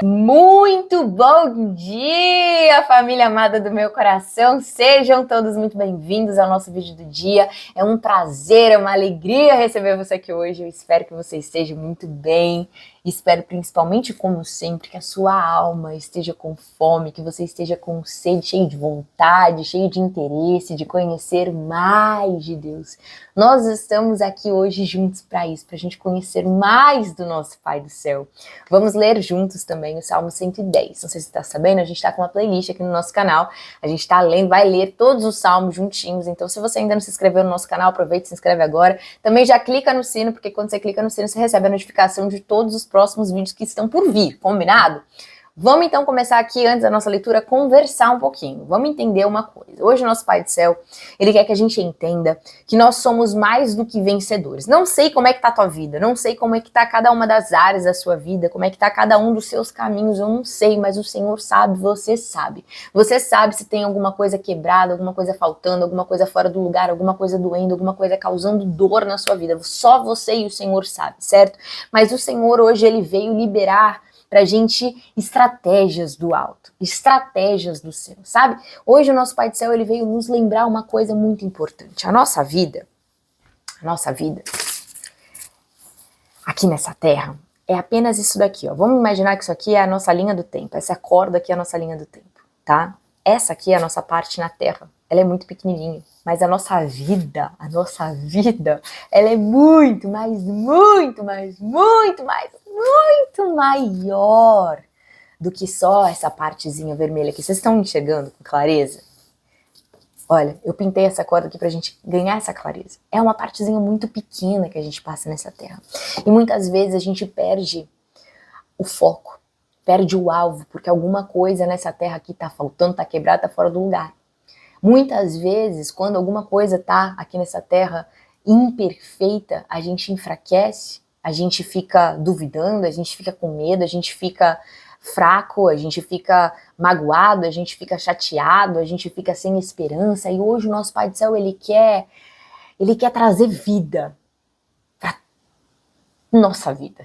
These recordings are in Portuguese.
Muito bom dia, família amada do meu coração. Sejam todos muito bem-vindos ao nosso vídeo do dia. É um prazer, é uma alegria receber você aqui hoje. Eu espero que você esteja muito bem. Espero principalmente, como sempre, que a sua alma esteja com fome, que você esteja com sede, cheio de vontade, cheio de interesse, de conhecer mais de Deus. Nós estamos aqui hoje juntos para isso, para a gente conhecer mais do nosso Pai do Céu. Vamos ler juntos também o Salmo 110. Não sei se você está sabendo, a gente está com uma playlist aqui no nosso canal. A gente está lendo, vai ler todos os salmos juntinhos. Então, se você ainda não se inscreveu no nosso canal, aproveita e se inscreve agora. Também já clica no sino, porque quando você clica no sino, você recebe a notificação de todos os próximos vídeos que estão por vir, combinado? Vamos então começar aqui, antes da nossa leitura, conversar um pouquinho. Vamos entender uma coisa. Hoje o nosso Pai do Céu, Ele quer que a gente entenda que nós somos mais do que vencedores. Não sei como é que tá a tua vida, não sei como é que tá cada uma das áreas da sua vida, como é que tá cada um dos seus caminhos, eu não sei, mas o Senhor sabe, você sabe. Você sabe se tem alguma coisa quebrada, alguma coisa faltando, alguma coisa fora do lugar, alguma coisa doendo, alguma coisa causando dor na sua vida. Só você e o Senhor sabe, certo? Mas o Senhor hoje, Ele veio liberar pra gente estratégias do alto, estratégias do céu, sabe? Hoje o nosso Pai do Céu, ele veio nos lembrar uma coisa muito importante. A nossa vida aqui nessa terra é apenas isso daqui, ó. Vamos imaginar que isso aqui é a nossa linha do tempo, essa corda aqui é a nossa linha do tempo, tá? Essa aqui é a nossa parte na terra, ela é muito pequenininha, mas a nossa vida, ela é muito maior do que só essa partezinha vermelha aqui. Vocês estão enxergando com clareza? Olha, eu pintei essa corda aqui pra gente ganhar essa clareza. É uma partezinha muito pequena que a gente passa nessa terra. E muitas vezes a gente perde o foco, perde o alvo, porque alguma coisa nessa terra aqui tá faltando, tá quebrada, tá fora do lugar. Muitas vezes, quando alguma coisa tá aqui nessa terra imperfeita, a gente enfraquece, a gente fica duvidando, a gente fica com medo, a gente fica fraco, a gente fica magoado, a gente fica chateado, a gente fica sem esperança. E hoje o nosso Pai do Céu, ele quer trazer vida para nossa vida.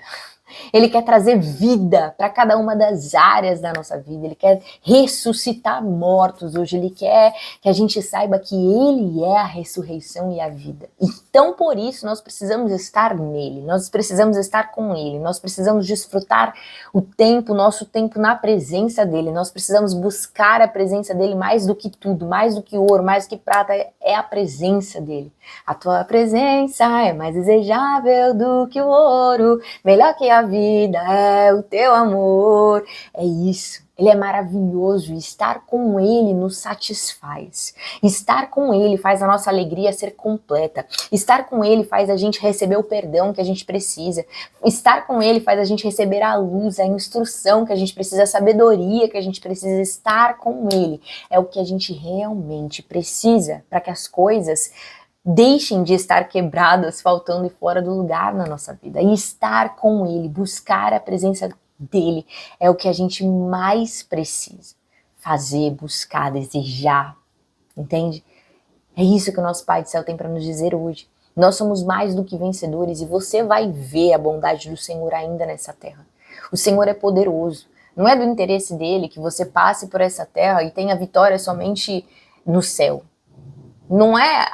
Ele quer trazer vida para cada uma das áreas da nossa vida. Ele quer ressuscitar mortos hoje. Ele quer que a gente saiba que Ele é a ressurreição e a vida. Então, por isso, nós precisamos estar nele. Nós precisamos estar com Ele. Nós precisamos desfrutar nosso tempo na presença dEle. Nós precisamos buscar a presença dEle mais do que tudo, mais do que ouro, mais do que prata. É a presença dEle. A tua presença é mais desejável do que o ouro, melhor que a vida é o teu amor. É isso. Ele é maravilhoso e estar com Ele nos satisfaz. Estar com Ele faz a nossa alegria ser completa. Estar com Ele faz a gente receber o perdão que a gente precisa. Estar com Ele faz a gente receber a luz, a instrução que a gente precisa, a sabedoria que a gente precisa. Estar com Ele é o que a gente realmente precisa para que as coisas deixem de estar quebradas, faltando e fora do lugar na nossa vida. E estar com Ele, buscar a presença dEle, é o que a gente mais precisa fazer, buscar, desejar, entende? É isso que o nosso Pai do Céu tem para nos dizer hoje. Nós somos mais do que vencedores e você vai ver a bondade do Senhor ainda nessa terra. O Senhor é poderoso. Não é do interesse dEle que você passe por essa terra e tenha vitória somente no céu. Não é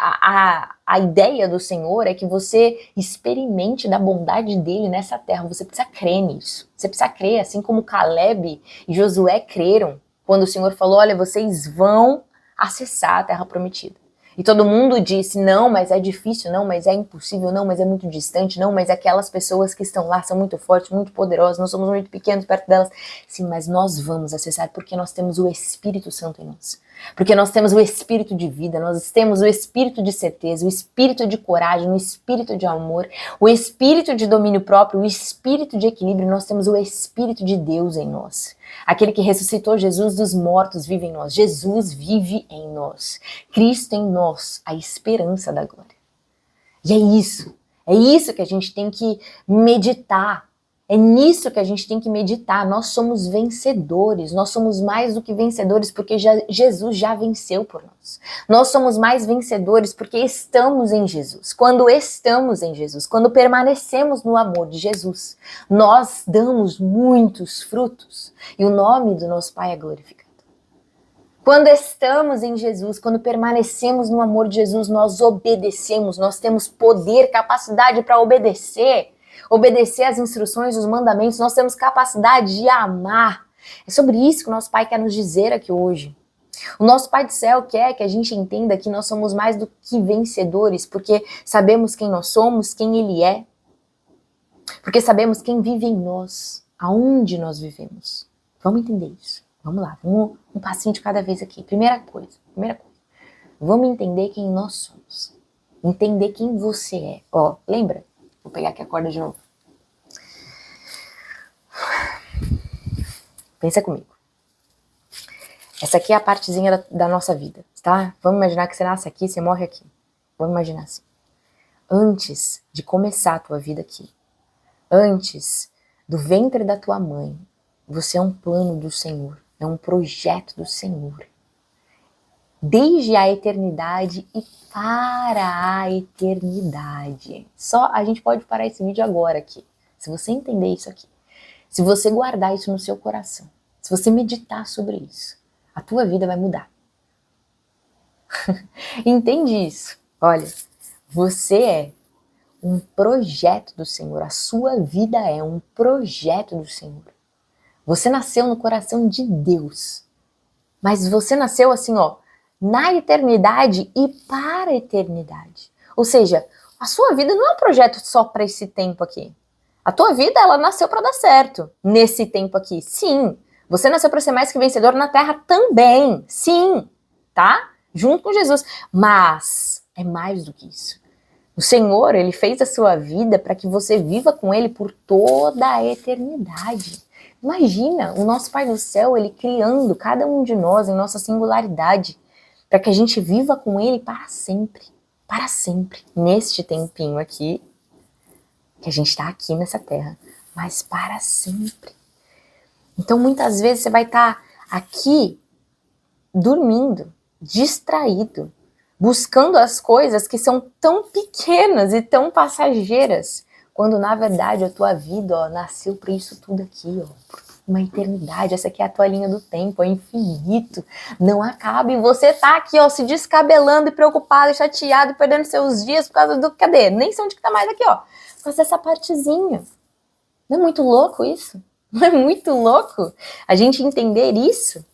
a ideia do Senhor é que você experimente da bondade dele nessa terra. Você precisa crer nisso. Você precisa crer, assim como Caleb e Josué creram quando o Senhor falou, olha, vocês vão acessar a terra prometida. E todo mundo disse, não, mas é difícil, não, mas é impossível, não, mas é muito distante, não, mas aquelas pessoas que estão lá são muito fortes, muito poderosas, nós somos muito pequenos perto delas. Sim, mas nós vamos acessar porque nós temos o Espírito Santo em nós. Porque nós temos o espírito de vida, nós temos o espírito de certeza, o espírito de coragem, o espírito de amor, o espírito de domínio próprio, o espírito de equilíbrio, nós temos o Espírito de Deus em nós. Aquele que ressuscitou Jesus dos mortos vive em nós. Jesus vive em nós. Cristo em nós, a esperança da glória. E é isso que a gente tem que meditar. É nisso que a gente tem que meditar. Nós somos vencedores, nós somos mais do que vencedores porque Jesus já venceu por nós. Nós somos mais vencedores porque estamos em Jesus. Quando estamos em Jesus, quando permanecemos no amor de Jesus, nós damos muitos frutos e o nome do nosso Pai é glorificado. Quando estamos em Jesus, quando permanecemos no amor de Jesus, nós obedecemos, nós temos poder, capacidade para obedecer às instruções, os mandamentos, nós temos capacidade de amar. É sobre isso que o nosso Pai quer nos dizer aqui hoje. O nosso Pai do Céu quer que a gente entenda que nós somos mais do que vencedores, porque sabemos quem nós somos, quem Ele é, porque sabemos quem vive em nós, aonde nós vivemos. Vamos entender isso. Vamos lá, vamos um passinho de cada vez aqui. Primeira coisa. Vamos entender quem nós somos. Entender quem você é. Ó, lembra? Vou pegar aqui a corda de novo. Pensa comigo. Essa aqui é a partezinha da nossa vida, tá? Vamos imaginar que você nasce aqui, você morre aqui. Vamos imaginar assim. Antes de começar a tua vida aqui, antes do ventre da tua mãe, você é um plano do Senhor. É um projeto do Senhor. Desde a eternidade e para a eternidade. Só a gente pode parar esse vídeo agora aqui. Se você entender isso aqui. Se você guardar isso no seu coração. Se você meditar sobre isso. A tua vida vai mudar. Entende isso? Olha, você é um projeto do Senhor. A sua vida é um projeto do Senhor. Você nasceu no coração de Deus. Mas você nasceu assim, ó, na eternidade e para a eternidade. Ou seja, a sua vida não é um projeto só para esse tempo aqui. A tua vida, ela nasceu para dar certo nesse tempo aqui. Sim. Você nasceu para ser mais que vencedor na terra também. Sim. Tá? Junto com Jesus. Mas é mais do que isso. O Senhor, Ele fez a sua vida para que você viva com Ele por toda a eternidade. Imagina o nosso Pai do Céu, Ele criando cada um de nós em nossa singularidade, para que a gente viva com Ele para sempre, neste tempinho aqui, que a gente está aqui nessa terra, mas para sempre. Então muitas vezes você vai estar aqui, dormindo, distraído, buscando as coisas que são tão pequenas e tão passageiras, quando na verdade a tua vida, ó, nasceu para isso tudo aqui, ó, uma eternidade. Essa aqui é a tua linha do tempo, é infinito, não acaba, e você tá aqui, ó, se descabelando e preocupado, chateado, perdendo seus dias por causa do, cadê? Nem sei onde que tá mais aqui, ó, por causa dessa partezinha. Não é muito louco isso? Não é muito louco a gente entender isso?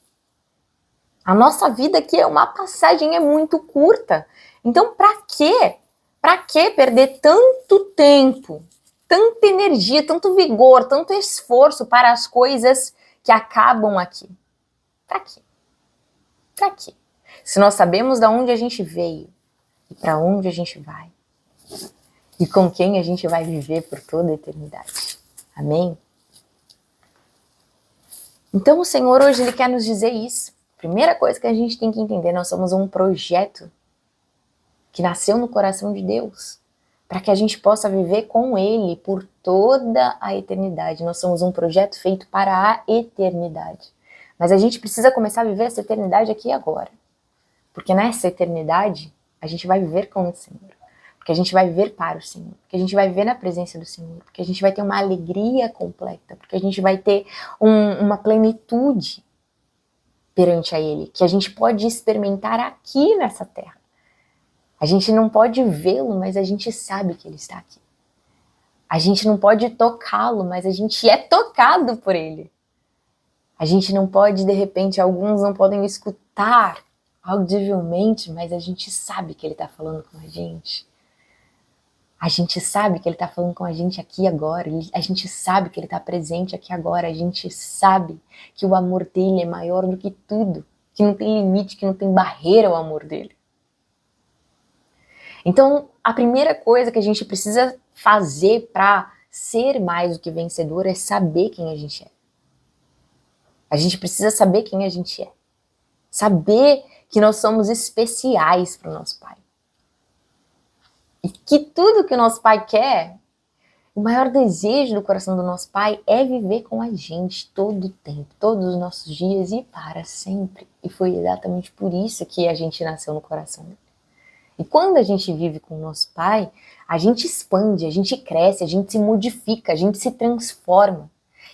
A nossa vida aqui é uma passagem, é muito curta. Então, pra quê? Pra que perder tanto tempo, tanta energia, tanto vigor, tanto esforço para as coisas que acabam aqui? Pra quê? Pra quê? Se nós sabemos de onde a gente veio e para onde a gente vai e com quem a gente vai viver por toda a eternidade. Amém? Então o Senhor hoje Ele quer nos dizer isso. Primeira coisa que a gente tem que entender, nós somos um projeto que nasceu no coração de Deus, para que a gente possa viver com Ele por toda a eternidade. Nós somos um projeto feito para a eternidade. Mas a gente precisa começar a viver essa eternidade aqui e agora. Porque nessa eternidade, a gente vai viver com o Senhor. Porque a gente vai viver para o Senhor. Porque a gente vai viver na presença do Senhor. Porque a gente vai ter uma alegria completa. Porque a gente vai ter uma plenitude perante a Ele, que a gente pode experimentar aqui nessa terra. A gente não pode vê-lo, mas a gente sabe que Ele está aqui. A gente não pode tocá-lo, mas a gente é tocado por Ele. A gente não pode, de repente, alguns não podem escutar audivelmente, mas a gente sabe que Ele está falando com a gente. A gente sabe que Ele está falando com a gente aqui agora, a gente sabe que Ele está presente aqui agora, a gente sabe que o amor dEle é maior do que tudo, que não tem limite, que não tem barreira o amor dEle. Então, a primeira coisa que a gente precisa fazer para ser mais do que vencedor é saber quem a gente é. A gente precisa saber quem a gente é. Saber que nós somos especiais para o nosso Pai. E que tudo que o nosso Pai quer O maior desejo do coração do nosso Pai é viver com a gente todo o tempo, todos os nossos dias e para sempre. E foi exatamente por isso que a gente nasceu no coração dele. E quando a gente vive com o nosso Pai, a gente expande, a gente cresce, a gente se modifica, a gente se transforma.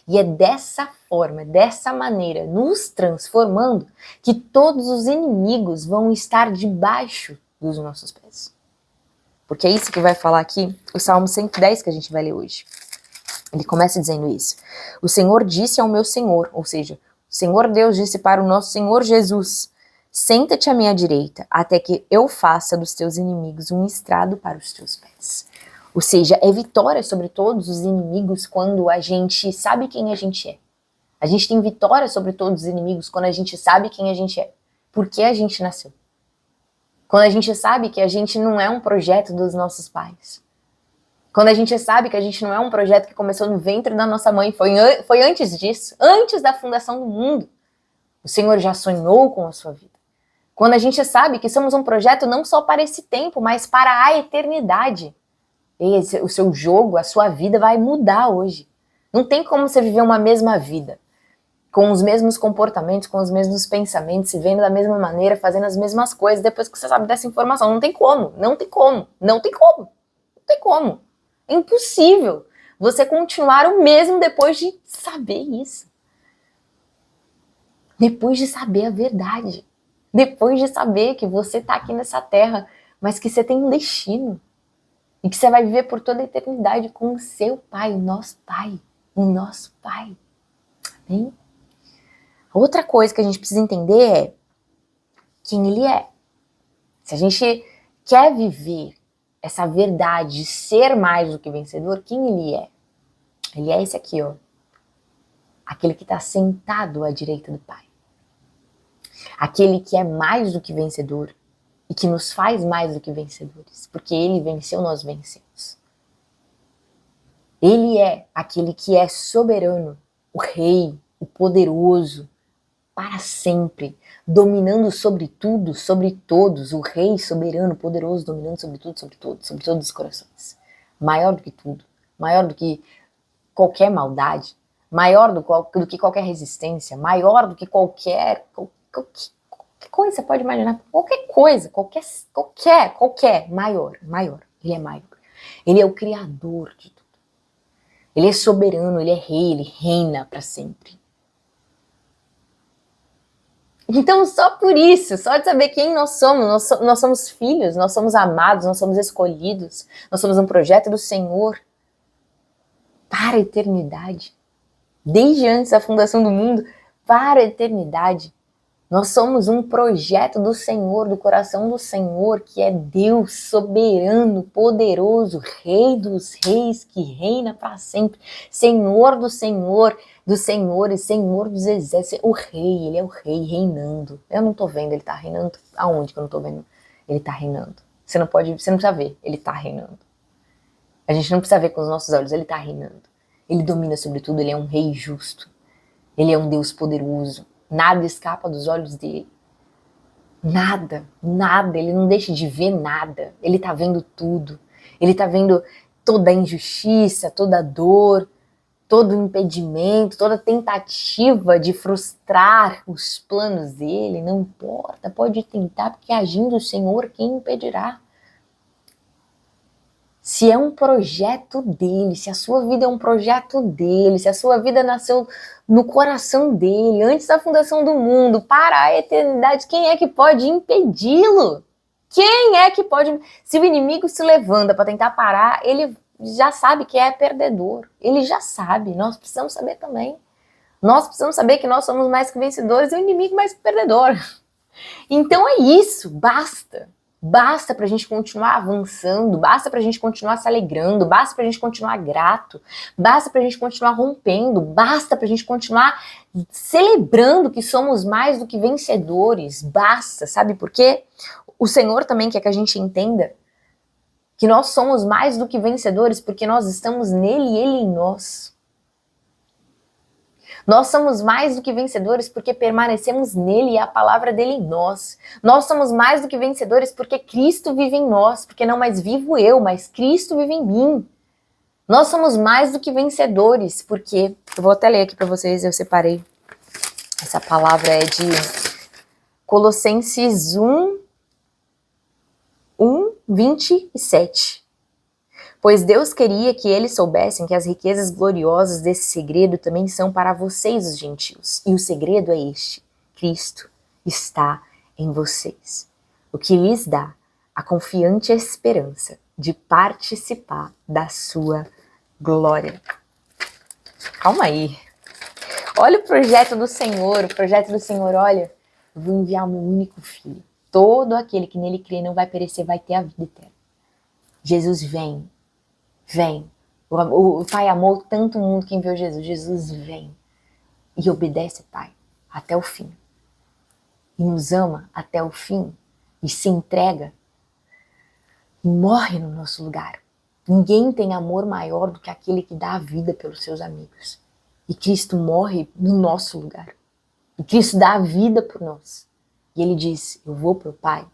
E é dessa forma, dessa maneira, nos transformando, que todos os inimigos vão estar debaixo dos nossos pés. Porque é isso que vai falar aqui o Salmo 110 que a gente vai ler hoje. Ele começa dizendo isso. O Senhor disse ao meu Senhor, ou seja, o Senhor Deus disse para o nosso Senhor Jesus: senta-te à minha direita, até que eu faça dos teus inimigos um estrado para os teus pés. Ou seja, é vitória sobre todos os inimigos quando a gente sabe quem a gente é. A gente tem vitória sobre todos os inimigos quando a gente sabe quem a gente é. Por que a gente nasceu. Quando a gente sabe que a gente não é um projeto dos nossos pais. Quando a gente sabe que a gente não é um projeto que começou no ventre da nossa mãe, foi antes disso, antes da fundação do mundo. O Senhor já sonhou com a sua vida. Quando a gente sabe que somos um projeto não só para esse tempo, mas para a eternidade. O seu jogo, a sua vida vai mudar hoje. Não tem como você viver uma mesma vida, com os mesmos comportamentos, com os mesmos pensamentos, se vendo da mesma maneira, fazendo as mesmas coisas, depois que você sabe dessa informação. Não tem como, não tem como, não tem como, não tem como. É impossível você continuar o mesmo depois de saber isso. Depois de saber a verdade. Depois de saber que você está aqui nessa terra, mas que você tem um destino. E que você vai viver por toda a eternidade com o seu Pai, o nosso Pai. O nosso Pai. Amém? Outra coisa que a gente precisa entender é quem Ele é. Se a gente quer viver essa verdade de ser mais do que vencedor, quem Ele é? Ele é esse aqui, ó. Aquele que está sentado à direita do Pai. Aquele que é mais do que vencedor e que nos faz mais do que vencedores. Porque Ele venceu, nós vencemos. Ele é aquele que é soberano, o Rei, o poderoso, para sempre, dominando sobre tudo, sobre todos, o Rei soberano, poderoso, dominando sobre tudo, sobre todos, sobre todos os corações. Maior do que tudo, maior do que qualquer maldade, maior do que qualquer resistência, maior do que qualquer coisa você pode imaginar, qualquer coisa, qualquer, maior, Ele é maior. Ele é o Criador de tudo. Ele é soberano, Ele é Rei, Ele reina para sempre. Então, só por isso, só de saber quem nós somos filhos, nós somos amados, nós somos escolhidos, nós somos um projeto do Senhor para a eternidade. Desde antes da fundação do mundo, para a eternidade. Nós somos um projeto do Senhor, do coração do Senhor, que é Deus soberano, poderoso, Rei dos reis, que reina para sempre, Senhor dos senhores, Senhor dos exércitos, o Rei, Ele é o Rei reinando. Eu não tô vendo, Ele tá reinando. Aonde que eu não tô vendo? Ele tá reinando. Você não precisa ver, Ele tá reinando. A gente não precisa ver com os nossos olhos, Ele tá reinando. Ele domina sobre tudo, Ele é um Rei justo. Ele é um Deus poderoso. Nada escapa dos olhos dele. Nada, ele não deixa de ver nada. Ele tá vendo tudo. Ele tá vendo toda a injustiça, toda a dor, todo o impedimento, toda a tentativa de frustrar os planos dele. Não importa, pode tentar, porque agindo o Senhor, quem impedirá? Se é um projeto dele, se a sua vida é um projeto dele, se a sua vida nasceu no coração dele, antes da fundação do mundo, para a eternidade, quem é que pode impedi-lo? Quem é que pode? Se o inimigo se levanta para tentar parar, ele já sabe que é perdedor. Ele já sabe, nós precisamos saber também. Nós precisamos saber que nós somos mais que vencedores e o inimigo mais que perdedor. Então é isso, basta. Basta pra gente continuar avançando, basta pra gente continuar se alegrando, basta pra gente continuar grato, basta pra gente continuar rompendo, basta pra gente continuar celebrando que somos mais do que vencedores, basta, sabe por quê? O Senhor também quer que a gente entenda que nós somos mais do que vencedores porque nós estamos nele e ele em nós. Nós somos mais do que vencedores porque permanecemos nele e a palavra dele em nós. Nós somos mais do que vencedores porque Cristo vive em nós, porque não mais vivo eu, mas Cristo vive em mim. Nós somos mais do que vencedores, porque, eu vou até ler aqui para vocês, eu separei, essa palavra é de Colossenses 1:27. Pois Deus queria que eles soubessem que as riquezas gloriosas desse segredo também são para vocês, os gentios. E o segredo é este: Cristo está em vocês, o que lhes dá a confiante esperança de participar da sua glória. Calma aí. Olha o projeto do Senhor. O projeto do Senhor, olha, eu vou enviar o meu único filho. Todo aquele que nele crê não vai perecer, vai ter a vida eterna. Jesus vem. O Pai amou tanto o mundo que enviou Jesus. Jesus vem e obedece o Pai até o fim. E nos ama até o fim. E se entrega e morre no nosso lugar. Ninguém tem amor maior do que aquele que dá a vida pelos seus amigos. E Cristo morre no nosso lugar. E Cristo dá a vida por nós. E ele diz, eu vou para o Pai.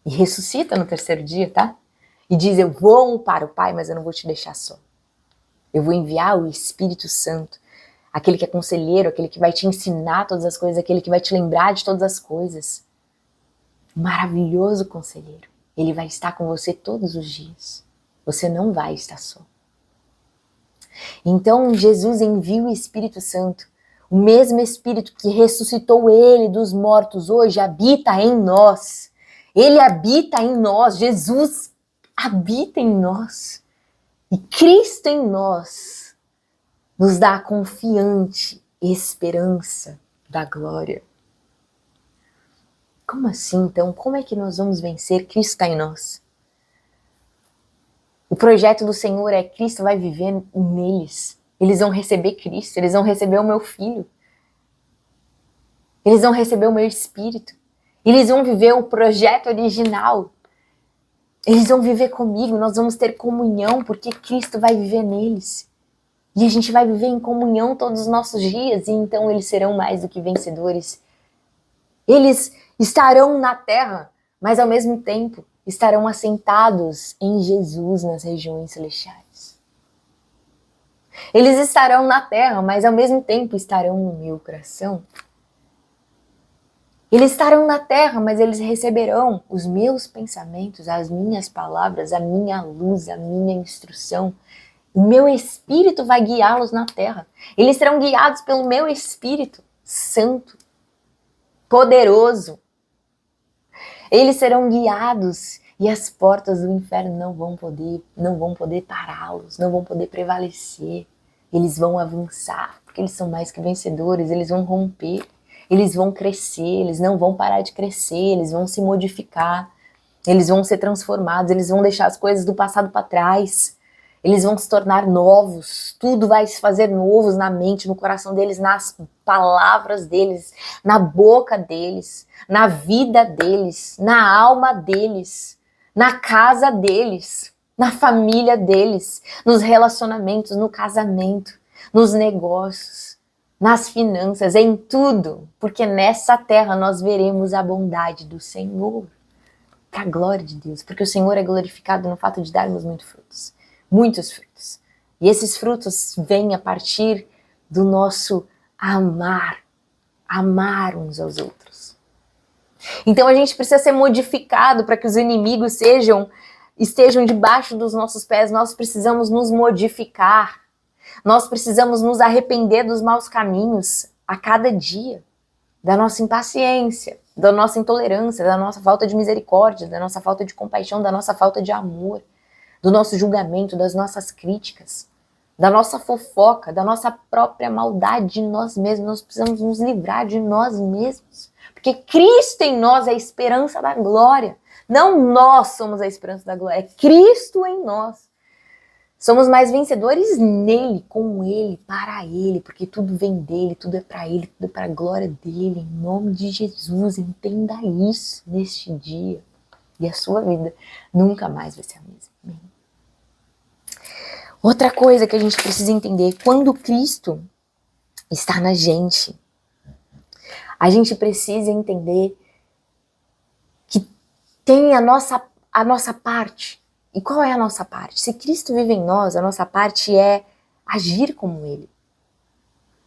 E ressuscita no terceiro dia, tá? E diz, eu vou para o Pai, mas eu não vou te deixar só. Eu vou enviar o Espírito Santo, aquele que é conselheiro, aquele que vai te ensinar todas as coisas, aquele que vai te lembrar de todas as coisas. Maravilhoso conselheiro. Ele vai estar com você todos os dias. Você não vai estar só. Então Jesus envia o Espírito Santo, o mesmo Espírito que ressuscitou ele dos mortos hoje habita em nós. Ele habita em nós, Jesus habita em nós. E Cristo em nós nos dá a confiante esperança da glória. Como assim, então? Como é que nós vamos vencer? Cristo está em nós. O projeto do Senhor é Cristo vai viver neles. Eles vão receber Cristo, eles vão receber o meu filho. Eles vão receber o meu espírito. Eles vão viver o projeto original. Eles vão viver comigo, nós vamos ter comunhão, porque Cristo vai viver neles. E a gente vai viver em comunhão todos os nossos dias, e então eles serão mais do que vencedores. Eles estarão na terra, mas ao mesmo tempo estarão assentados em Jesus nas regiões celestiais. Eles estarão na terra, mas ao mesmo tempo estarão no meu coração. Eles estarão na terra, mas eles receberão os meus pensamentos, as minhas palavras, a minha luz, a minha instrução. O meu Espírito vai guiá-los na terra. Eles serão guiados pelo meu Espírito Santo, poderoso. Eles serão guiados e as portas do inferno não vão poder pará-los, não vão poder prevalecer. Eles vão avançar, porque eles são mais que vencedores, eles vão romper. Eles vão crescer, eles não vão parar de crescer, eles vão se modificar, eles vão ser transformados, eles vão deixar as coisas do passado para trás, eles vão se tornar novos, tudo vai se fazer novos na mente, no coração deles, nas palavras deles, na boca deles, na vida deles, na alma deles, na casa deles, na família deles, nos relacionamentos, no casamento, nos negócios, nas finanças, em tudo, porque nessa terra nós veremos a bondade do Senhor, para a glória de Deus, porque o Senhor é glorificado no fato de darmos muitos frutos, e esses frutos vêm a partir do nosso amar uns aos outros. Então a gente precisa ser modificado para que os inimigos estejam debaixo dos nossos pés, nós precisamos nos modificar. Nós precisamos nos arrepender dos maus caminhos a cada dia, da nossa impaciência, da nossa intolerância, da nossa falta de misericórdia, da nossa falta de compaixão, da nossa falta de amor, do nosso julgamento, das nossas críticas, da nossa fofoca, da nossa própria maldade de nós mesmos. Nós precisamos nos livrar de nós mesmos, porque Cristo em nós é a esperança da glória. Não nós somos a esperança da glória, é Cristo em nós. Somos mais vencedores nele, com ele, para ele, porque tudo vem dele, tudo é para ele, tudo é para a glória dele, em nome de Jesus. Entenda isso neste dia. E a sua vida nunca mais vai ser a mesma. Amém? Outra coisa que a gente precisa entender, quando Cristo está na gente, a gente precisa entender que tem a nossa parte. E qual é a nossa parte? Se Cristo vive em nós, a nossa parte é agir como Ele.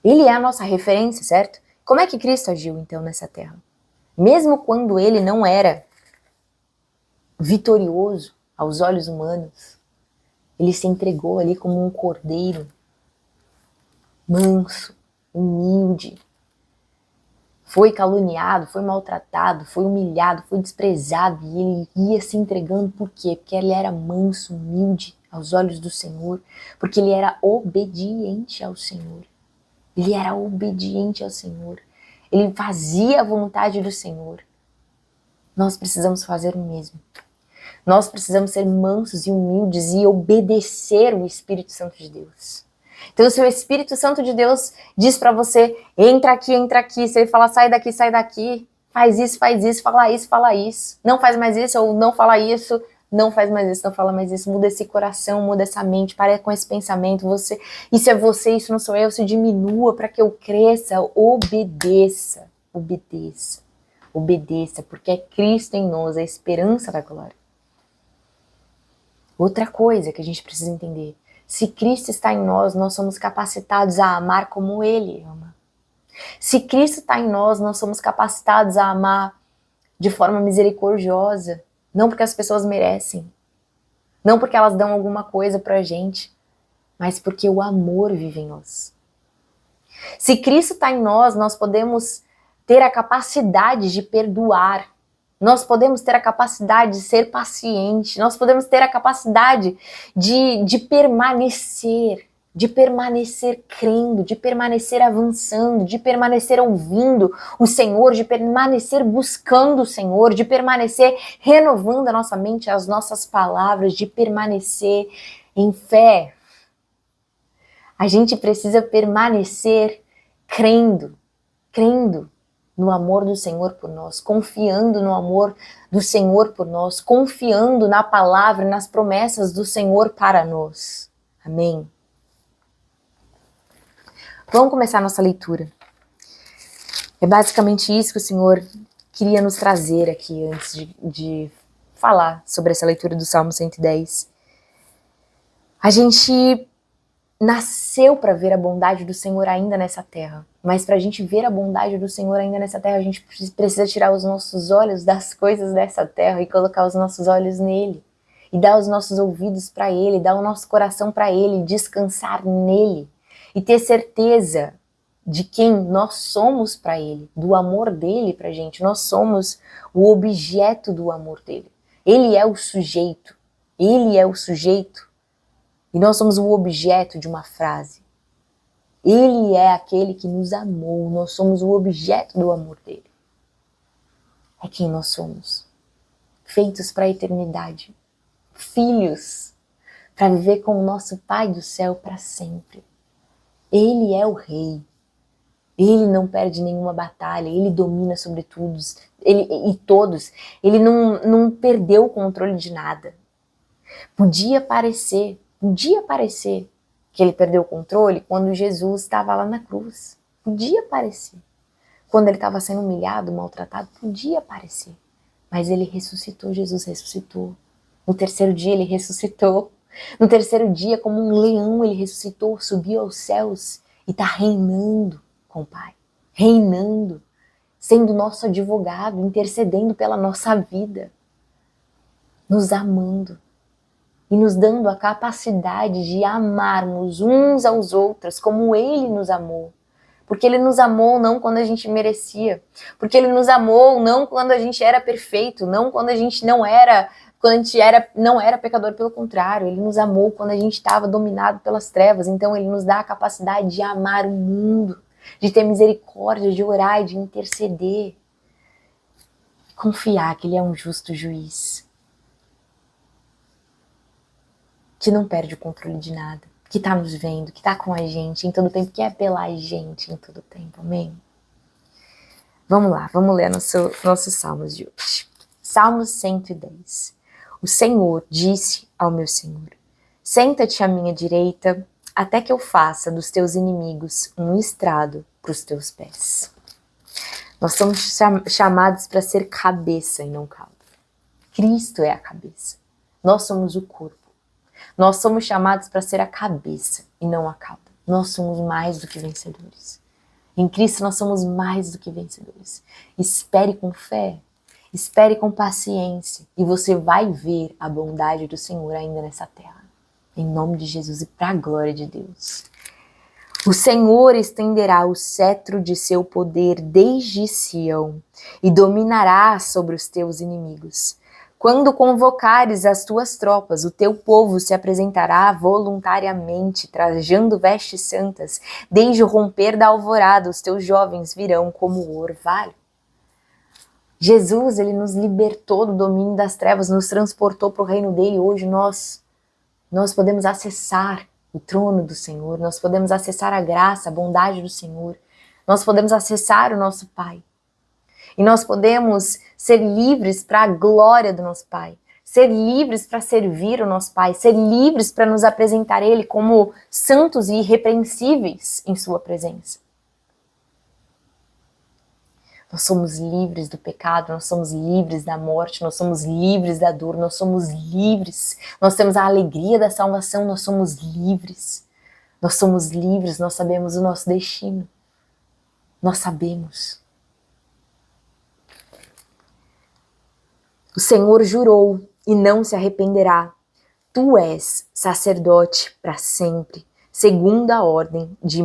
Ele é a nossa referência, certo? Como é que Cristo agiu, então, nessa terra? Mesmo quando Ele não era vitorioso aos olhos humanos, Ele se entregou ali como um cordeiro, manso, humilde. Foi caluniado, foi maltratado, foi humilhado, foi desprezado, e Ele ia se entregando. Por quê? Porque Ele era manso, humilde aos olhos do Senhor, porque Ele era obediente ao Senhor. Ele era obediente ao Senhor. Ele fazia a vontade do Senhor. Nós precisamos fazer o mesmo. Nós precisamos ser mansos e humildes e obedecer o Espírito Santo de Deus. Então, se o Espírito Santo de Deus diz para você, entra aqui, se ele falar, sai daqui, faz isso, fala isso, não faz mais isso, ou não fala isso, não faz mais isso, não fala mais isso, muda esse coração, muda essa mente, para com esse pensamento, isso é você, isso não sou eu, se diminua para que eu cresça, obedeça, porque é Cristo em nós, a esperança da glória. Outra coisa que a gente precisa entender, se Cristo está em nós, nós somos capacitados a amar como Ele ama. Se Cristo está em nós, nós somos capacitados a amar de forma misericordiosa, não porque as pessoas merecem, não porque elas dão alguma coisa pra gente, mas porque o amor vive em nós. Se Cristo está em nós, nós podemos ter a capacidade de perdoar, nós podemos ter a capacidade de ser paciente, nós podemos ter a capacidade de permanecer crendo, de permanecer avançando, de permanecer ouvindo o Senhor, de permanecer buscando o Senhor, de permanecer renovando a nossa mente, as nossas palavras, de permanecer em fé. A gente precisa permanecer crendo no amor do Senhor por nós, confiando no amor do Senhor por nós, confiando na palavra e nas promessas do Senhor para nós. Amém? Vamos começar a nossa leitura. É basicamente isso que o Senhor queria nos trazer aqui antes de falar sobre essa leitura do Salmo 110. A gente nasceu para ver a bondade do Senhor ainda nessa terra. Mas para a gente ver a bondade do Senhor ainda nessa terra, a gente precisa tirar os nossos olhos das coisas dessa terra e colocar os nossos olhos nele. E dar os nossos ouvidos para ele, dar o nosso coração para ele, descansar nele. E ter certeza de quem nós somos para ele, do amor dele pra gente. Nós somos o objeto do amor dele. Ele é o sujeito. E nós somos o objeto de uma frase. Ele é aquele que nos amou, nós somos o objeto do amor dele. É quem nós somos. Feitos para a eternidade. Filhos para viver com o nosso Pai do céu para sempre. Ele é o Rei. Ele não perde nenhuma batalha, ele domina sobre todos. Ele não perdeu o controle de nada. Podia parecer que ele perdeu o controle quando Jesus estava lá na cruz. Podia parecer. Quando ele estava sendo humilhado, maltratado, podia parecer. Mas ele ressuscitou, Jesus ressuscitou. No terceiro dia ele ressuscitou. No terceiro dia, como um leão, ele ressuscitou, subiu aos céus e está reinando com o Pai. Reinando, sendo nosso advogado, intercedendo pela nossa vida. Nos amando. E nos dando a capacidade de amarmos uns aos outros como Ele nos amou. Porque Ele nos amou não quando a gente merecia. Porque Ele nos amou não quando a gente era perfeito, não quando a gente não era pecador, pelo contrário. Ele nos amou quando a gente estava dominado pelas trevas. Então Ele nos dá a capacidade de amar o mundo, de ter misericórdia, de orar e de interceder. Confiar que Ele é um justo juiz. Que não perde o controle de nada, que está nos vendo, que está com a gente em todo tempo, que é pela gente em todo tempo, amém? Vamos lá, vamos ler nossos salmos de hoje. Salmo 110. O Senhor disse ao meu Senhor, senta-te à minha direita, até que eu faça dos teus inimigos um estrado para os teus pés. Nós somos chamados para ser cabeça e não cauda. Cristo é a cabeça. Nós somos o corpo. Nós somos chamados para ser a cabeça e não a cauda. Nós somos mais do que vencedores. Em Cristo nós somos mais do que vencedores. Espere com fé, espere com paciência e você vai ver a bondade do Senhor ainda nessa terra. Em nome de Jesus e para a glória de Deus. O Senhor estenderá o cetro de seu poder desde Sião e dominará sobre os teus inimigos. Quando convocares as tuas tropas, o teu povo se apresentará voluntariamente, trajando vestes santas. Desde o romper da alvorada, os teus jovens virão como o orvalho. Jesus, ele nos libertou do domínio das trevas, nos transportou para o reino dele. Hoje nós podemos acessar o trono do Senhor, nós podemos acessar a graça, a bondade do Senhor, nós podemos acessar o nosso Pai. E nós podemos ser livres para a glória do nosso Pai, ser livres para servir o nosso Pai, ser livres para nos apresentar Ele como santos e irrepreensíveis em Sua presença. Nós somos livres do pecado, nós somos livres da morte, nós somos livres da dor, nós somos livres. Nós temos a alegria da salvação, nós somos livres. Nós somos livres, nós sabemos o nosso destino. Nós sabemos. O Senhor jurou e não se arrependerá. Tu és sacerdote para sempre, segundo a ordem de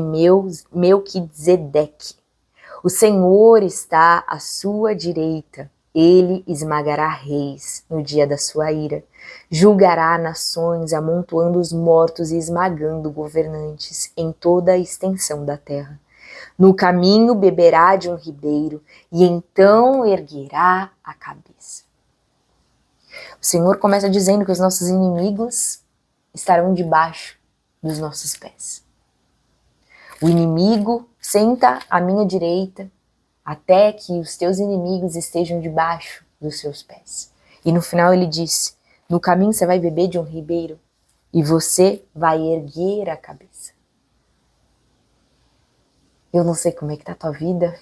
Melquisedeque. O Senhor está à sua direita, ele esmagará reis no dia da sua ira, julgará nações, amontoando os mortos e esmagando governantes em toda a extensão da terra. No caminho beberá de um ribeiro e então erguerá a cabeça. O Senhor começa dizendo que os nossos inimigos estarão debaixo dos nossos pés. O inimigo senta à minha direita até que os teus inimigos estejam debaixo dos seus pés. E no final ele diz, no caminho você vai beber de um ribeiro e você vai erguer a cabeça. Eu não sei como é que tá a tua vida,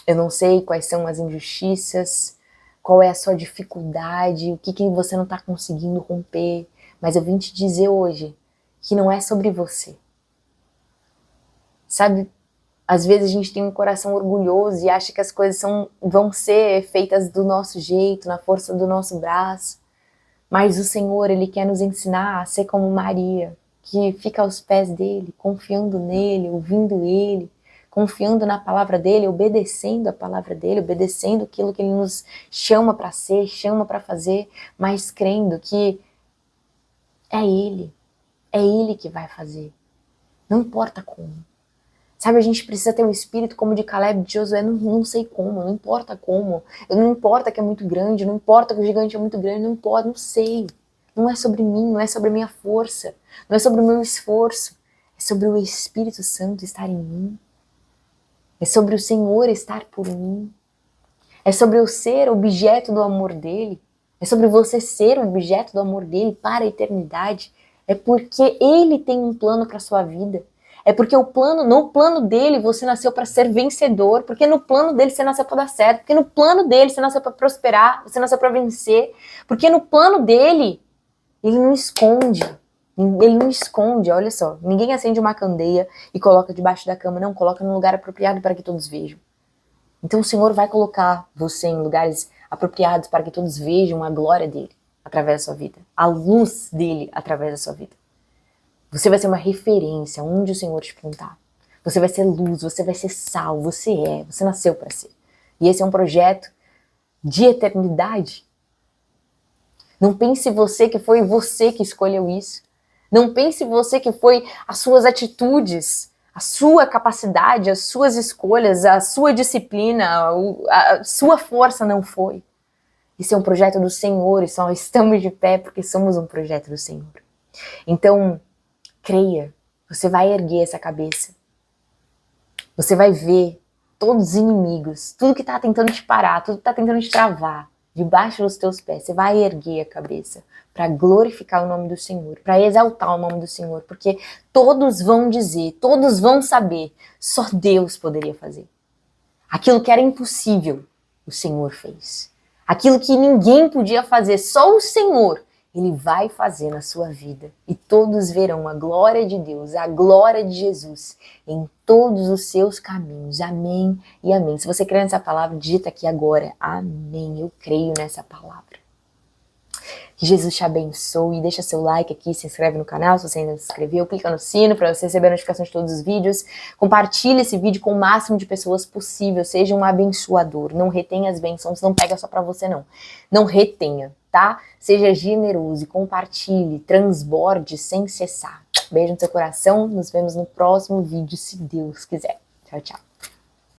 eu não sei quais são as injustiças, qual é a sua dificuldade, o que você não está conseguindo romper, mas eu vim te dizer hoje que não é sobre você. Sabe, às vezes a gente tem um coração orgulhoso e acha que as coisas vão ser feitas do nosso jeito, na força do nosso braço. Mas o Senhor, Ele quer nos ensinar a ser como Maria, que fica aos pés dEle, confiando nele, ouvindo Ele, confiando na palavra dEle, obedecendo a palavra dEle, obedecendo aquilo que Ele nos chama para ser, chama para fazer, mas crendo que é Ele que vai fazer. Não importa como. Sabe, a gente precisa ter um espírito como de Caleb e de Josué, não sei como, não importa como, não importa que é muito grande, não importa que o gigante é muito grande, não importa, não sei. Não é sobre mim, não é sobre a minha força, não é sobre o meu esforço, é sobre o Espírito Santo estar em mim, é sobre o Senhor estar por mim, é sobre eu ser objeto do amor dEle, é sobre você ser objeto do amor dEle para a eternidade, é porque Ele tem um plano para a sua vida. É porque no plano dele você nasceu para ser vencedor, porque no plano dele você nasceu para dar certo, porque no plano dele você nasceu para prosperar, você nasceu para vencer, porque no plano dele ele não esconde, olha só, ninguém acende uma candeia e coloca debaixo da cama, não, coloca num lugar apropriado para que todos vejam. Então o Senhor vai colocar você em lugares apropriados para que todos vejam a glória dele através da sua vida, a luz dele através da sua vida. Você vai ser uma referência onde o Senhor te plantar. Você vai ser luz, você vai ser sal, você nasceu para ser. E esse é um projeto de eternidade. Não pense você que foi você que escolheu isso. Não pense você que foi as suas atitudes, a sua capacidade, as suas escolhas, a sua disciplina, a sua força não foi. Esse é um projeto do Senhor e só estamos de pé porque somos um projeto do Senhor. Então, creia, você vai erguer essa cabeça. Você vai ver todos os inimigos, tudo que está tentando te parar, tudo que está tentando te travar, debaixo dos teus pés. Você vai erguer a cabeça para glorificar o nome do Senhor, para exaltar o nome do Senhor, porque todos vão dizer, todos vão saber, só Deus poderia fazer. Aquilo que era impossível, o Senhor fez. Aquilo que ninguém podia fazer, só o Senhor, Ele vai fazer na sua vida e todos verão a glória de Deus, a glória de Jesus em todos os seus caminhos. Amém e amém. Se você crê nessa palavra, digita aqui agora. Amém. Eu creio nessa palavra. Que Jesus te abençoe. Deixa seu like aqui, se inscreve no canal se você ainda não se inscreveu. Clica no sino para você receber a notificação de todos os vídeos. Compartilhe esse vídeo com o máximo de pessoas possível. Seja um abençoador. Não retenha as bênçãos, não pega só para você não. Não retenha, tá? Seja generoso e compartilhe, transborde sem cessar. Beijo no seu coração. Nos vemos no próximo vídeo, se Deus quiser. Tchau, tchau.